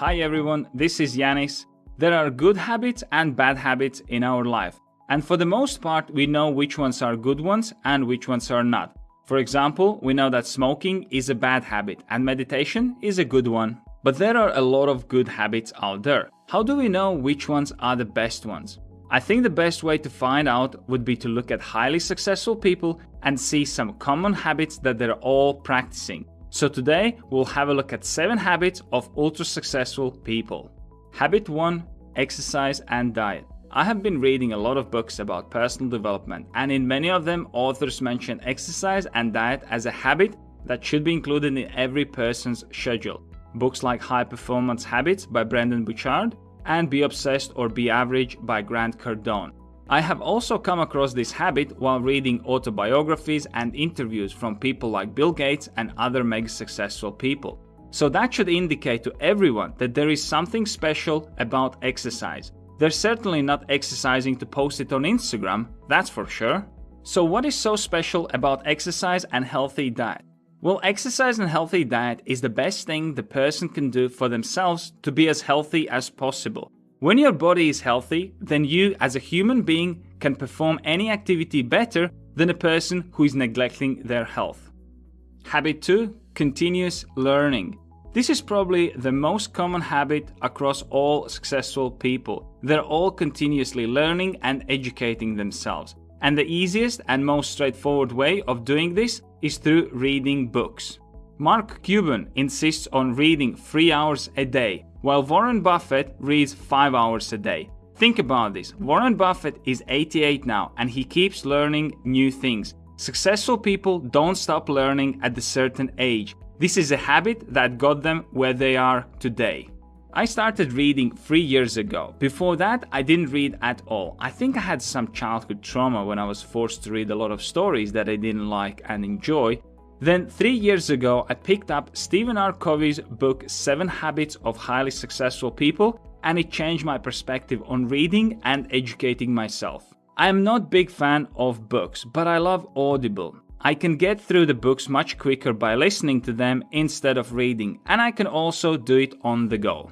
Hi everyone, this is Janis. There are good habits and bad habits in our life. And for the most part, we know which ones are good ones and which ones are not. For example, we know that smoking is a bad habit and meditation is a good one. But there are a lot of good habits out there. How do we know which ones are the best ones? I think the best way to find out would be to look at highly successful people and see some common habits that they're all practicing. So today, we'll have a look at 7 habits of ultra successful people. Habit 1. Exercise and diet. I have been reading a lot of books about personal development, and in many of them, authors mention exercise and diet as a habit that should be included in every person's schedule. Books like High Performance Habits by Brendon Burchard and Be Obsessed or Be Average by Grant Cardone. I have also come across this habit while reading autobiographies and interviews from people like Bill Gates and other mega successful people. So that should indicate to everyone that there is something special about exercise. They're certainly not exercising to post it on Instagram, that's for sure. So what is so special about exercise and healthy diet? Well, exercise and healthy diet is the best thing the person can do for themselves to be as healthy as possible. When your body is healthy, then you as a human being can perform any activity better than a person who is neglecting their health. Habit 2. Continuous learning. This is probably the most common habit across all successful people. They're all continuously learning and educating themselves. And the easiest and most straightforward way of doing this is through reading books. Mark Cuban insists on reading 3 hours a day, while Warren Buffett reads 5 hours a day. Think about this. Warren Buffett is 88 now and he keeps learning new things. Successful people don't stop learning at a certain age. This is a habit that got them where they are today. I started reading 3 years ago. Before that, I didn't read at all. I think I had some childhood trauma when I was forced to read a lot of stories that I didn't like and enjoy. Then 3 years ago, I picked up Stephen R. Covey's book 7 Habits of Highly Successful People, and it changed my perspective on reading and educating myself. I am not a big fan of books, but I love Audible. I can get through the books much quicker by listening to them instead of reading, and I can also do it on the go.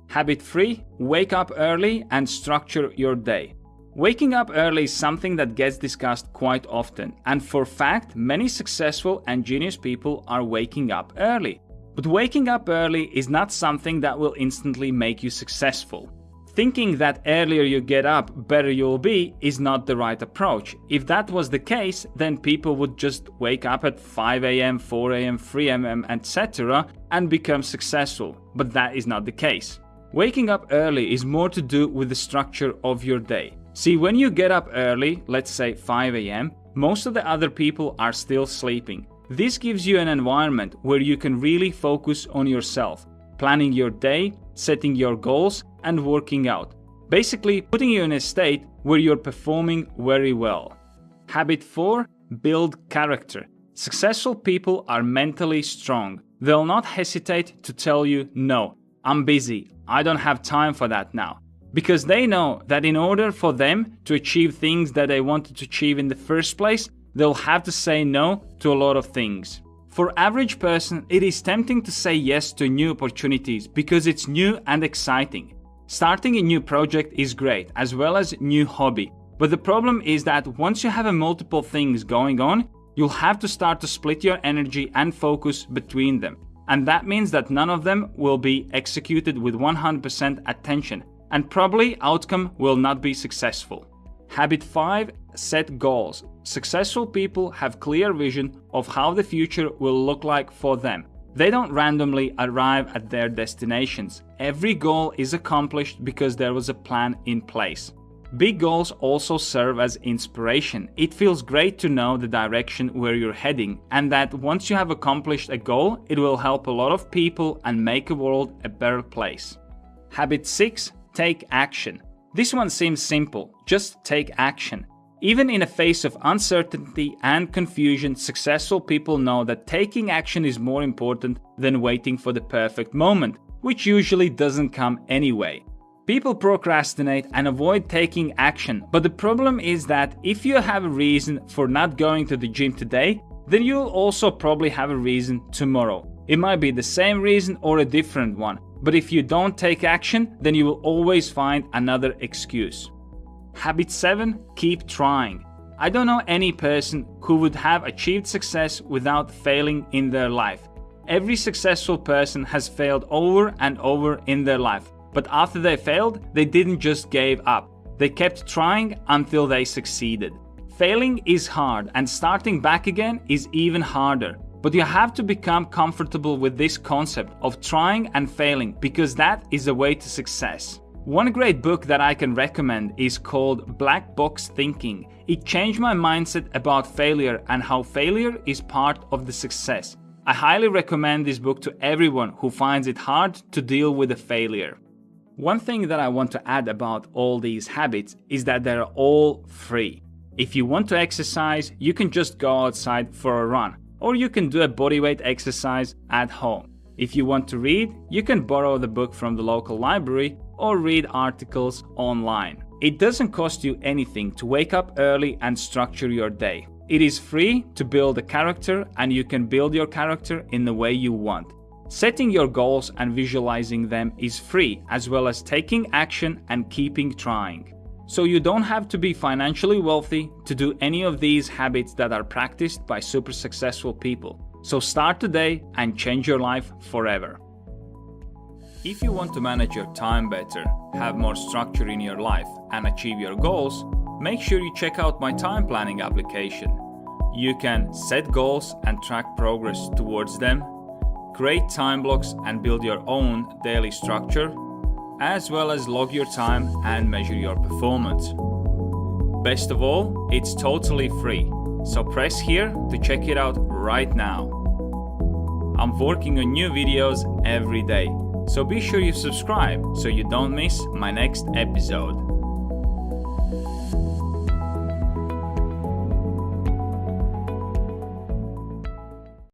Habit 3. Wake up early and structure your day. Waking up early is something that gets discussed quite often, and for fact, many successful and genius people are waking up early. But waking up early is not something that will instantly make you successful. Thinking that earlier you get up, better you'll be is not the right approach. If that was the case, then people would just wake up at 5 a.m., 4 a.m., 3 a.m., etc. and become successful. But that is not the case. Waking up early is more to do with the structure of your day. See, when you get up early, let's say 5 a.m., most of the other people are still sleeping. This gives you an environment where you can really focus on yourself, planning your day, setting your goals, and working out. Basically, putting you in a state where you're performing very well. Habit 4. Build character. Successful people are mentally strong. They'll not hesitate to tell you, no, I'm busy, I don't have time for that now. Because they know that in order for them to achieve things that they wanted to achieve in the first place, they'll have to say no to a lot of things. For average person, it is tempting to say yes to new opportunities because it's new and exciting. Starting a new project is great, as well as new hobby. But the problem is that once you have multiple things going on, you'll have to start to split your energy and focus between them. And that means that none of them will be executed with 100% attention, and probably outcome will not be successful. Habit 5. Set goals. Successful people have clear vision of how the future will look like for them. They don't randomly arrive at their destinations. Every goal is accomplished because there was a plan in place. Big goals also serve as inspiration. It feels great to know the direction where you're heading, and that once you have accomplished a goal, it will help a lot of people and make the world a better place. Habit 6. Take action. This one seems simple, just take action. Even in a face of uncertainty and confusion, successful people know that taking action is more important than waiting for the perfect moment, which usually doesn't come anyway. People procrastinate and avoid taking action, but the problem is that if you have a reason for not going to the gym today, then you'll also probably have a reason tomorrow. It might be the same reason or a different one, but if you don't take action, then you will always find another excuse. Habit 7. Keep trying. I don't know any person who would have achieved success without failing in their life. Every successful person has failed over and over in their life, but after they failed, they didn't just give up. They kept trying until they succeeded. Failing is hard, and starting back again is even harder. But you have to become comfortable with this concept of trying and failing, because that is the way to success. One great book that I can recommend is called Black Box Thinking. It changed my mindset about failure and how failure is part of the success. I highly recommend this book to everyone who finds it hard to deal with a failure. One thing that I want to add about all these habits is that they're all free. If you want to exercise, you can just go outside for a run, or you can do a bodyweight exercise at home. If you want to read, you can borrow the book from the local library or read articles online. It doesn't cost you anything to wake up early and structure your day. It is free to build a character, and you can build your character in the way you want. Setting your goals and visualizing them is free, as well as taking action and keeping trying. So you don't have to be financially wealthy to do any of these habits that are practiced by super successful people. So start today and change your life forever. If you want to manage your time better, have more structure in your life, and achieve your goals, make sure you check out my time planning application. You can set goals and track progress towards them, create time blocks and build your own daily structure, as well as log your time and measure your performance. Best of all, it's totally free, so press here to check it out right now. I'm working on new videos every day, so be sure you subscribe so you don't miss my next episode.